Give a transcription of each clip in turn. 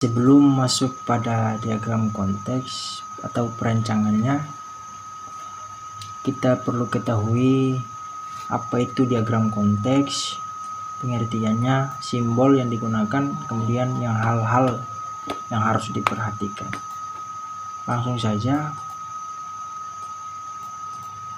Sebelum masuk pada diagram konteks atau perancangannya, kita perlu ketahui apa itu diagram konteks, pengertiannya, simbol yang digunakan, kemudian yang hal-hal yang harus diperhatikan. Langsung saja,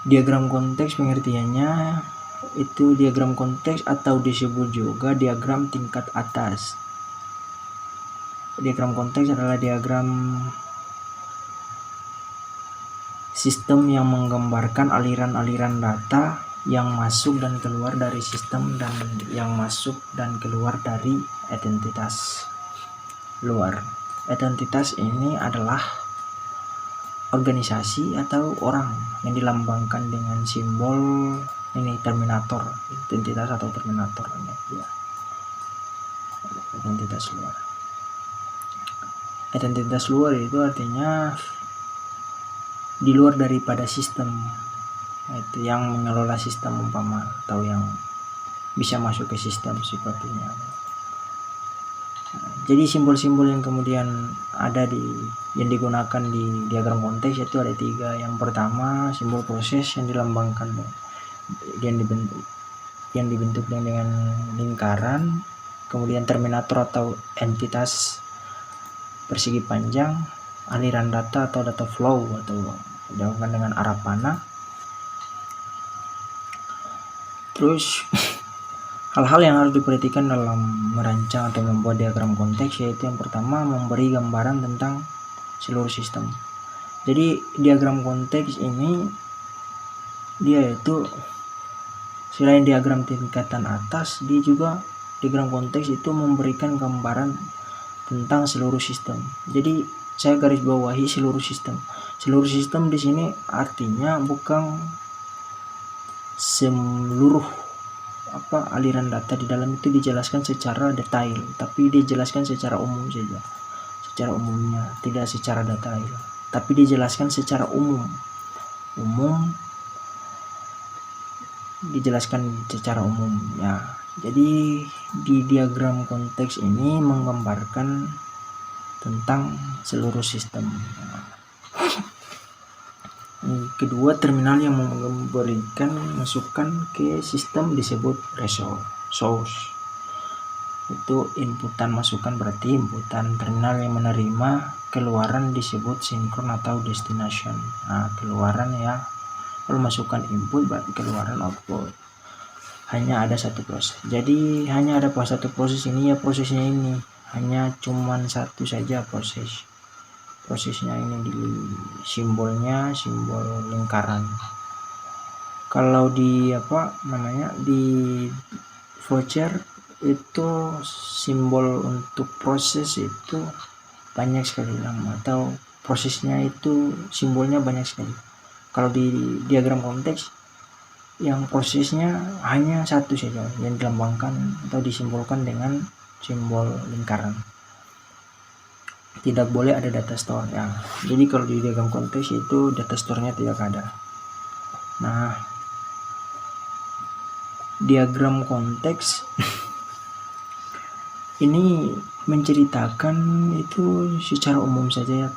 diagram konteks pengertiannya itu diagram konteks atau disebut juga diagram tingkat atas. Diagram konteks adalah diagram sistem yang menggambarkan aliran-aliran data yang masuk dan keluar dari sistem dan yang masuk dan keluar dari entitas luar. Entitas ini adalah organisasi atau orang yang dilambangkan dengan simbol ini terminator, entitas atau terminator ini ya. Entitas luar. Entitas luar itu artinya di luar daripada sistem, itu yang mengelola sistem umpama atau yang bisa masuk ke sistem sepertinya. Jadi simbol-simbol yang kemudian ada yang digunakan di diagram konteks itu ada 3. Yang pertama, simbol proses yang dilambangkan yang dibentuk dengan lingkaran, kemudian terminator atau entitas persegi panjang, aliran data atau data flow atau dilakukan dengan arah panah. Terus hal-hal yang harus diperhatikan dalam merancang atau membuat diagram konteks yaitu yang pertama, memberi gambaran tentang seluruh sistem. Jadi diagram konteks ini dia itu selain diagram tingkatan atas, dia juga diagram konteks itu memberikan gambaran tentang seluruh sistem. Jadi saya garis bawahi seluruh sistem. Seluruh sistem di sini artinya bukan seluruh aliran data di dalam itu dijelaskan secara detail, tapi dijelaskan secara umum saja. Secara umumnya, tidak secara detail, tapi dijelaskan secara umum. Dijelaskan secara umum ya. Jadi di diagram konteks ini menggambarkan tentang seluruh sistem. Kedua, terminal yang memberikan masukan ke sistem disebut source. Itu inputan masukan, berarti inputan. Terminal yang menerima keluaran disebut sinkron atau destination. Nah, keluaran ya, kalau masukkan input berarti keluaran output. Hanya ada satu proses. Jadi hanya ada satu proses ini ya, prosesnya ini hanya cuman satu saja prosesnya ini di simbolnya simbol lingkaran. Kalau di di flowchart itu simbol untuk proses itu banyak sekali atau prosesnya itu simbolnya banyak sekali. Kalau di diagram konteks yang prosesnya hanya satu saja yang dilambangkan atau disimbolkan dengan simbol lingkaran. Tidak boleh ada data store ya. Jadi kalau di diagram konteks itu data store-nya tidak ada. Nah, diagram konteks ini menceritakan itu secara umum saja ya.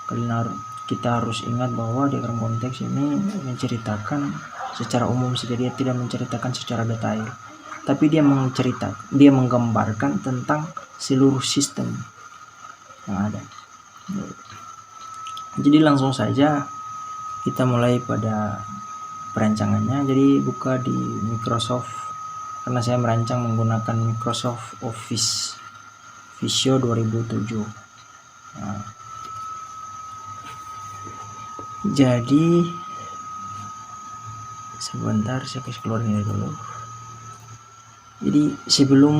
Karena kita harus ingat bahwa diagram konteks ini menceritakan secara umum saja, dia tidak menceritakan secara detail, tapi dia menggambarkan tentang seluruh sistem yang ada. Jadi langsung saja kita mulai pada perancangannya. Jadi buka di Microsoft, karena saya merancang menggunakan Microsoft Office Visio 2007. Nah, jadi sebentar saya keluar ini dulu. Jadi sebelum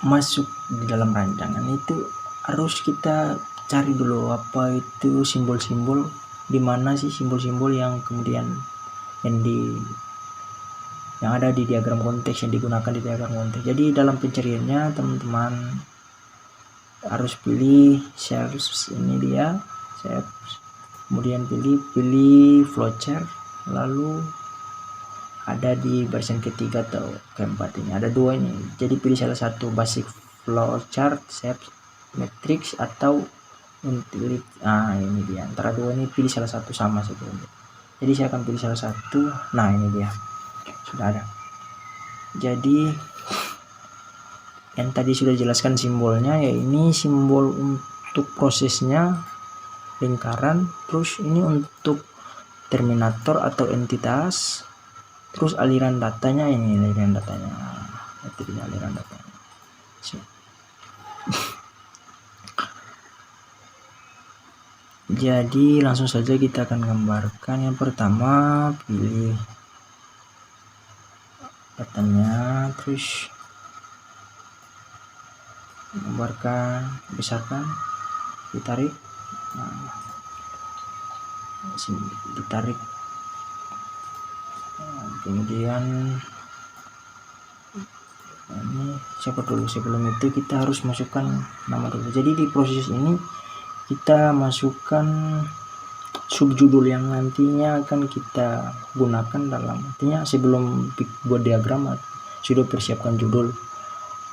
masuk di dalam rancangan itu harus kita cari dulu apa itu simbol-simbol, di mana sih simbol-simbol yang kemudian yang ada di diagram konteks, yang digunakan di diagram konteks. Jadi dalam pencariannya teman-teman harus pilih shapes, ini dia shapes, kemudian pilih flowchart, lalu ada di versi ketiga atau keempat ini, ada dua ini. Jadi pilih salah satu, basic flowchart, shape matrix, atau utility. Ini dia, antara dua ini pilih salah satu sama saja. Jadi saya akan pilih salah satu. Nah, ini dia, sudah ada. Jadi yang tadi sudah jelaskan simbolnya, ya ini simbol untuk prosesnya lingkaran, terus ini untuk terminator atau entitas, terus aliran datanya, ini aliran datanya, aliran datanya. Jadi langsung saja kita akan gambarkan. Yang pertama, pilih datanya, terus gambarkan, besarkan, ditarik, ditarik, kemudian ini siapa dulu. Sebelum itu kita harus masukkan nama dulu. Jadi di proses ini kita masukkan subjudul yang nantinya akan kita gunakan dalam, artinya sebelum buat diagram sudah persiapkan judul.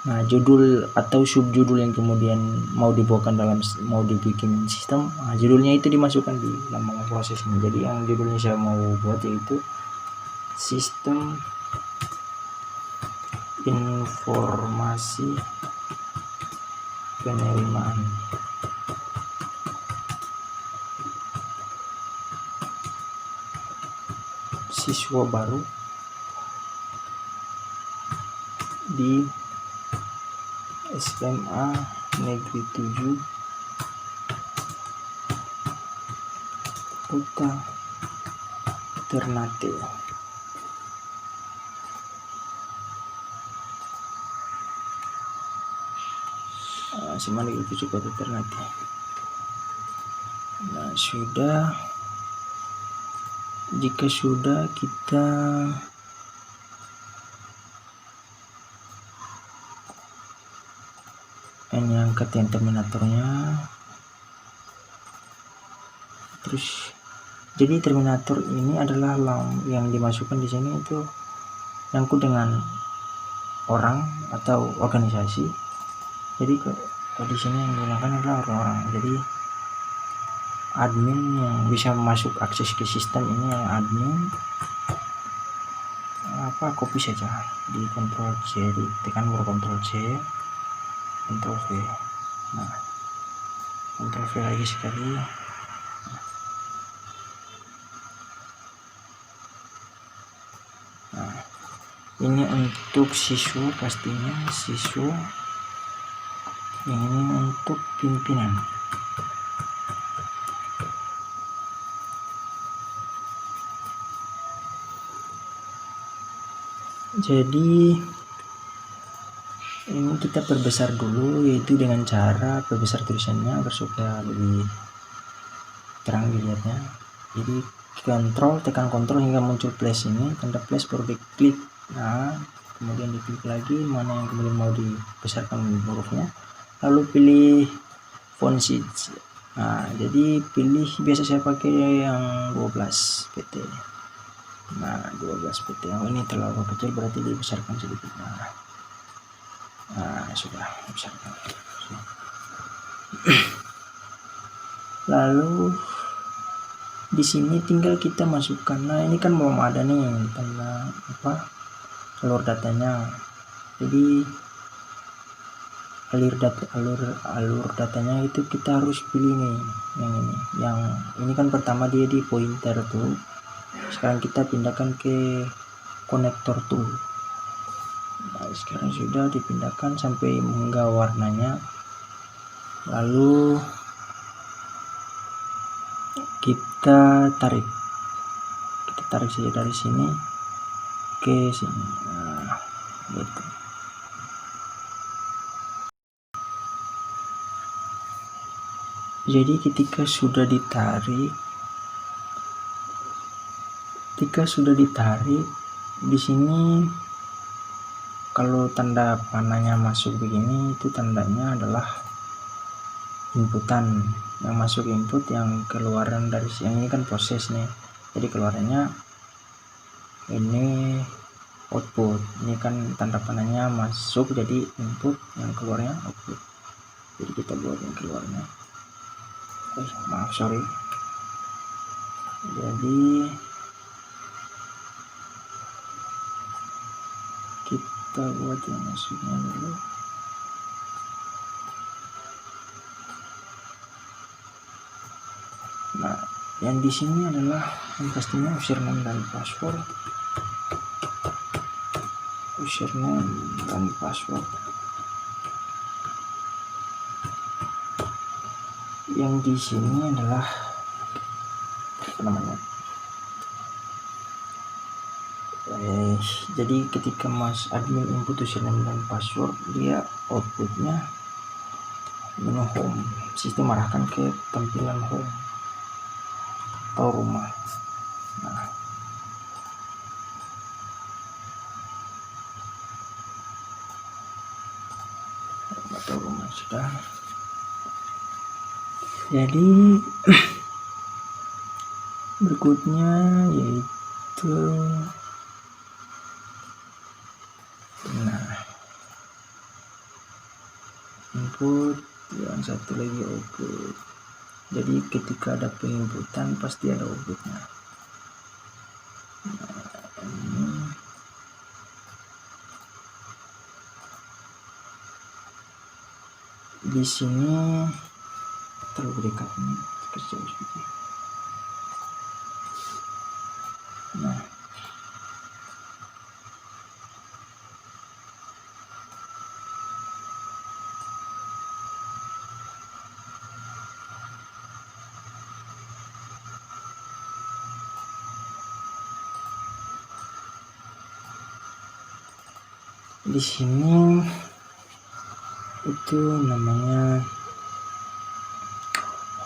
Nah, judul atau subjudul yang kemudian mau dibawakan dalam, mau dibikin sistem, judulnya itu dimasukkan di lambang proses ini. Jadi yang judulnya saya mau buat yaitu sistem informasi penerimaan siswa baru di SMA Negeri 7 Kota Ternate. SMA Negeri 7 Kota Ternate. Nah, sudah. Jika sudah, kita ini angkat yang terminatornya. Terus jadi terminator ini adalah yang dimasukkan di sini itu nyangkut dengan orang atau organisasi. Jadi di sini yang digunakan adalah orang-orang. Jadi admin yang bisa masuk akses ke sistem ini, yang admin copy saja di Ctrl C, ditekan Ctrl C, Ctrl V. Nah, Ctrl V lagi sekali. Nah, ini untuk siswa, pastinya siswa. Ini untuk pimpinan. Jadi ini kita perbesar dulu, yaitu dengan cara perbesar tulisannya agar supaya lebih terang dilihatnya. Jadi tekan kontrol hingga muncul plus ini, tanda plus, baru diklik. Nah, kemudian diklik lagi mana yang kemudian mau dibesarkan hurufnya, lalu pilih font size. Nah, jadi pilih, biasa saya pakai yang 12 pt. Nah, 12 pt. Ini terlalu kecil, berarti dibesarkan sedikit. Nah, sudah besarkan. Lalu di sini tinggal kita masukkan. Nah, ini kan belum ada nih tanda alur datanya. Jadi alur datanya itu kita harus pilih nih yang ini. Yang ini kan pertama dia di pointer tuh. Sekarang kita pindahkan ke konektor tool. Nah, sekarang sudah dipindahkan sampai hingga warnanya. Lalu kita tarik saja dari sini ke sini. Nah, gitu. Jadi ketika sudah ditarik di sini, kalau tanda panahnya masuk begini, itu tandanya adalah inputan. Yang masuk input, yang keluaran dari yang ini kan proses nih. Jadi keluarannya ini output. Ini kan tanda panahnya masuk jadi input, yang keluarnya output. Jadi kita buat yang keluarnya, maaf sorry. Jadi kita buat yang masuknya dulu. Nah, yang di sini adalah yang pastinya username dan password. Username dan password. Yang di sini adalah apa namanya? Jadi ketika mas admin input username dan password, dia outputnya menu home. Sistem arahkan ke tampilan home atau rumah. Nah, atau rumah sudah. Jadi berikutnya yaitu input, yang satu lagi output. Jadi ketika ada penginputan pasti ada outputnya. Di sini terlalu dekat ini kerja seperti. Nah, di sini itu namanya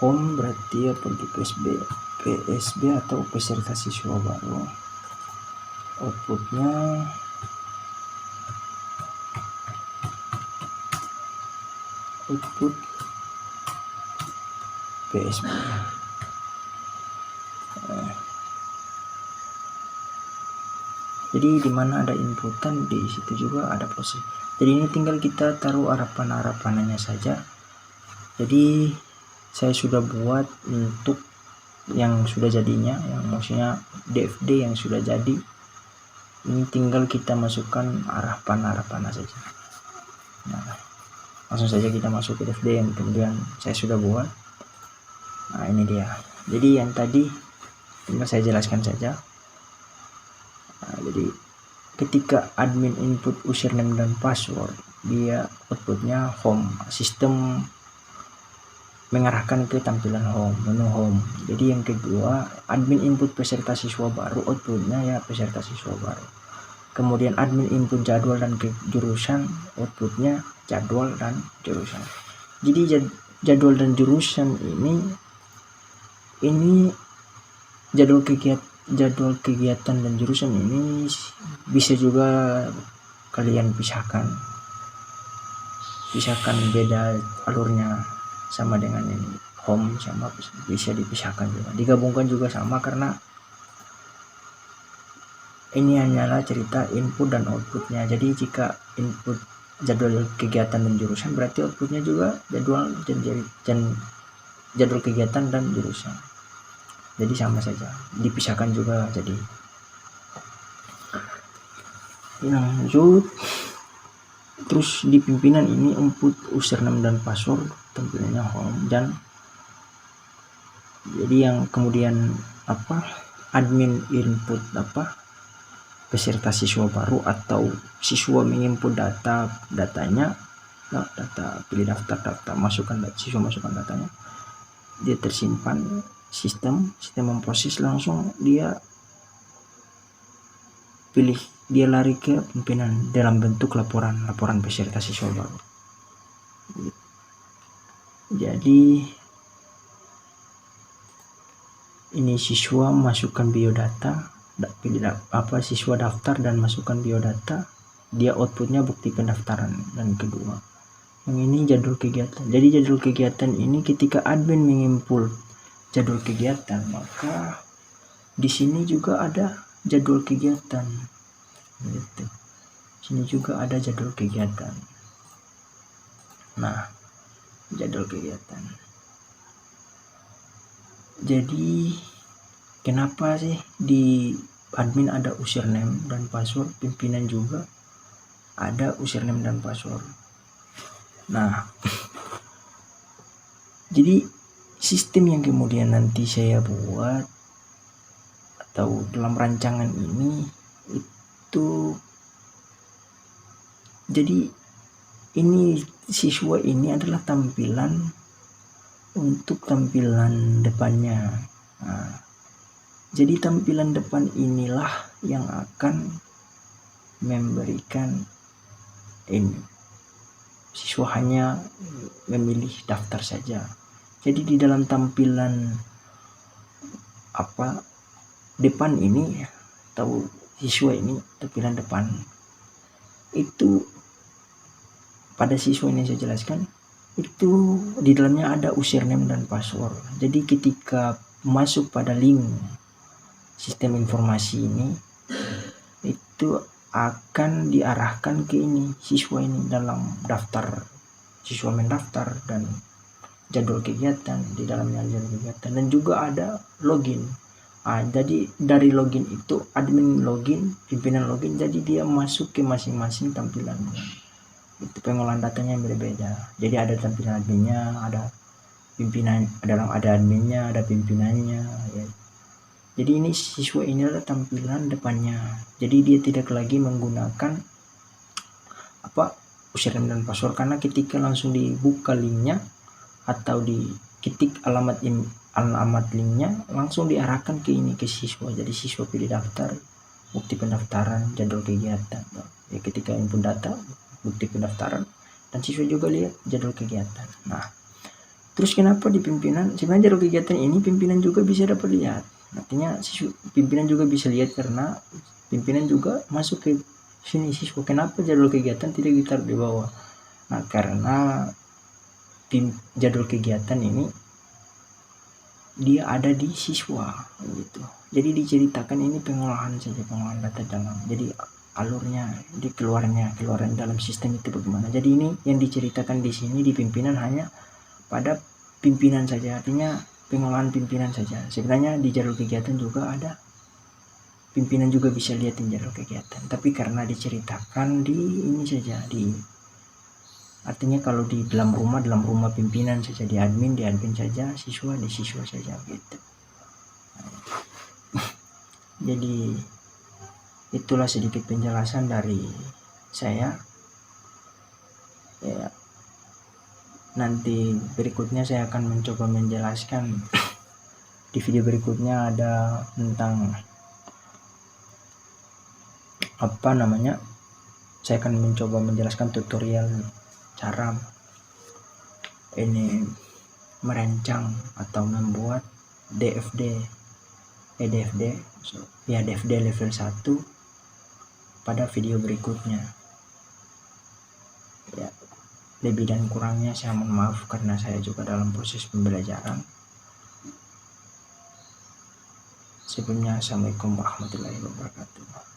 home, berarti apa untuk PSB atau peserta siswa baru. Outputnya output PSB. Jadi dimana ada inputan, di situ juga ada proses. Jadi ini tinggal kita taruh harapan-harapannya saja. Jadi saya sudah buat untuk yang sudah jadinya, yang maksudnya DFD yang sudah jadi. Ini tinggal kita masukkan harapan-harapannya saja. Nah, langsung saja kita masuk ke DFD yang kemudian saya sudah buat. Nah, ini dia. Jadi yang tadi tinggal saya jelaskan saja. Nah, jadi ketika admin input username dan password, dia outputnya home. Sistem mengarahkan ke tampilan home, menu home. Jadi yang kedua, admin input peserta siswa baru, outputnya ya peserta siswa baru. Kemudian admin input jadwal dan jurusan, outputnya jadwal dan jurusan. Jadi jadwal dan jurusan ini jadwal kegiatan dan jurusan ini bisa juga kalian pisahkan beda alurnya, sama dengan ini home, sama bisa dipisahkan juga, digabungkan juga sama, karena ini hanyalah cerita input dan outputnya. Jadi jika input jadwal kegiatan dan jurusan, berarti outputnya juga jadwal kegiatan dan jurusan. Jadi sama saja, dipisahkan juga. Jadi lanjut, terus di pimpinan ini input username dan password, tampilannya home. Dan jadi yang kemudian admin input peserta siswa baru atau siswa menginput datanya, data pilih daftar siswa masukkan datanya, dia tersimpan. Sistem memproses, langsung dia lari ke pimpinan dalam bentuk laporan peserta siswa baru. Jadi ini siswa masukkan biodata, pilih siswa daftar dan masukkan biodata, dia outputnya bukti pendaftaran. Dan kedua, yang ini jadwal kegiatan. Jadi jadwal kegiatan ini ketika admin menginput jadwal kegiatan, maka di sini juga ada jadwal kegiatan gitu. Sini juga ada jadwal kegiatan. Nah, jadwal kegiatan. Jadi kenapa sih di admin ada username dan password, pimpinan juga ada username dan password. Nah, jadi sistem yang kemudian nanti saya buat atau dalam rancangan ini itu, jadi ini siswa ini adalah tampilan untuk tampilan depannya. Nah, jadi tampilan depan inilah yang akan memberikan ini. Siswa hanya memilih daftar saja. Jadi di dalam tampilan depan ini atau siswa ini, tampilan depan itu pada siswa ini saya jelaskan itu di dalamnya ada username dan password. Jadi ketika masuk pada link sistem informasi ini itu akan diarahkan ke ini siswa ini dalam daftar, siswa mendaftar dan jadwal kegiatan, di dalamnya jadwal kegiatan dan juga ada login. Jadi dari login itu admin login, pimpinan login, jadi dia masuk ke masing-masing tampilannya. Itu pengolahan datanya yang berbeda. Jadi ada tampilan adminnya, ada pimpinan, ada adminnya, ada pimpinannya ya. Jadi ini siswa ini adalah tampilan depannya. Jadi dia tidak lagi menggunakan username dan password, karena ketika langsung dibuka linknya atau diketik alamat linknya langsung diarahkan ke ini ke siswa. Jadi siswa pilih daftar, bukti pendaftaran, jadwal kegiatan. Ya, ketika input data, bukti pendaftaran, dan siswa juga lihat jadwal kegiatan. Nah, terus kenapa di pimpinan? Sebenarnya jadwal kegiatan ini pimpinan juga bisa dapat lihat. Artinya pimpinan juga bisa lihat karena pimpinan juga masuk ke sini siswa. Kenapa jadwal kegiatan tidak ditaruh di bawah? Nah, karena jadwal kegiatan ini dia ada di siswa gitu. Jadi diceritakan ini pengolahan saja, pengolahan data dalam. Jadi alurnya keluarnya dalam sistem itu bagaimana. Jadi ini yang diceritakan di sini di pimpinan hanya pada pimpinan saja, artinya pengolahan pimpinan saja. Sebenarnya di jadwal kegiatan juga ada, pimpinan juga bisa lihat di jadwal kegiatan, tapi karena diceritakan di ini saja, artinya kalau di dalam rumah pimpinan saja, di admin saja, siswa di siswa saja gitu. Jadi itulah sedikit penjelasan dari saya ya. Nanti berikutnya saya akan mencoba menjelaskan di video berikutnya ada tentang saya akan mencoba menjelaskan tutorial cara ini merancang atau membuat DFD level 1 pada video berikutnya ya. Lebih dan kurangnya saya mohon maaf karena saya juga dalam proses pembelajaran. Sebelumnya, assalamualaikum warahmatullahi wabarakatuh.